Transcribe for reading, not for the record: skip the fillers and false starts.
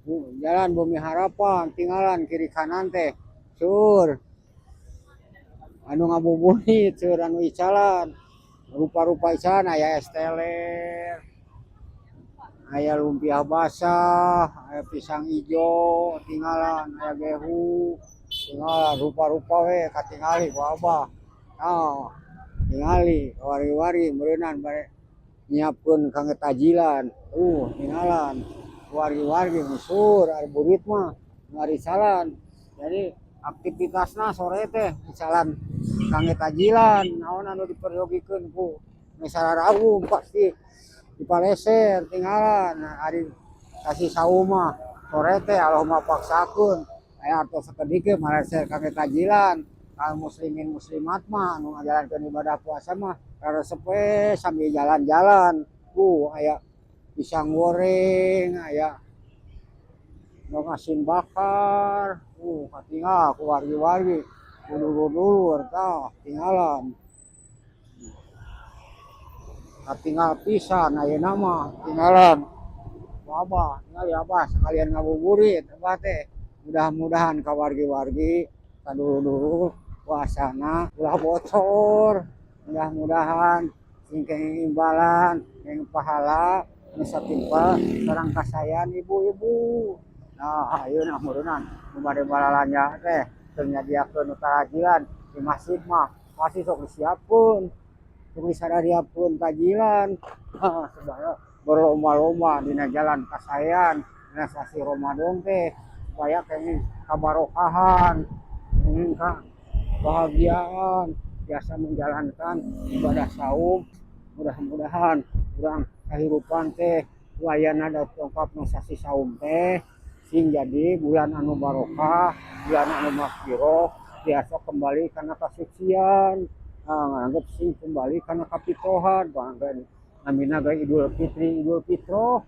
Jalan Bumi Harapan tinggalan kiri kanan teh sur anu ngabuburit sur anu icalan rupa-rupa icalan aya es teler aya lumpia basah aya pisang ijo tinggalan aya gehu tinggalan rupa-rupa we katingali ku abah tingali wari-wari meureunnan bare nyiapkeun kangge tajilan tinggalan wari-wari musur ari burit mah ngari salan jadi aktivitasna sore teh misalan kangge tajilan naon anu diperyogikeun ku misalna rawuh pasti dipaleser tinggalan ari kasih saum mah sore teh Allahumma paksakeun aya artos sakedike maleser kangge tajilan kaum muslimin muslimat mah anu ngajalankeun ibadah puasa mah resep we sambil jalan-jalan aya pisang goreng aya dong asin bakar katinggal ku wargi-wargi dulur-dulur tah tinggalan katinggal pisan ayeuna mah tinggalan ku abah ningali abah sekalian ngabuburit abah teh mudah-mudahan ka wargi-wargi ka dulur-dulur puasana ulah bocor mudah-mudahan singkeng imbalan yang pahala nu satimpa sareng kasayan ibu-ibu. Nah, ayeuna meureunnan nu bade balalanja teh teu nyadiakeun tajilan di masjid mah pasti sok disiapkeun. Sok disadariakeun tajilan. Supaya berlomba-lomba dina jalan kasayan dina sasi Ramadan teh supaya kenging kabarokahan, kenging kebahagiaan biasa menjalankan ibadah saum. Mudah-mudahan urang kahirupan teh wayana da tongkapna sasi saum teh sing jadi bulan anu barokah, bulan anu maghfirah, biasa kembali kana kasucian, nganggep sing kembali kana kapitohan, bangga namina ge Idul Fitri, Idul Fitroh,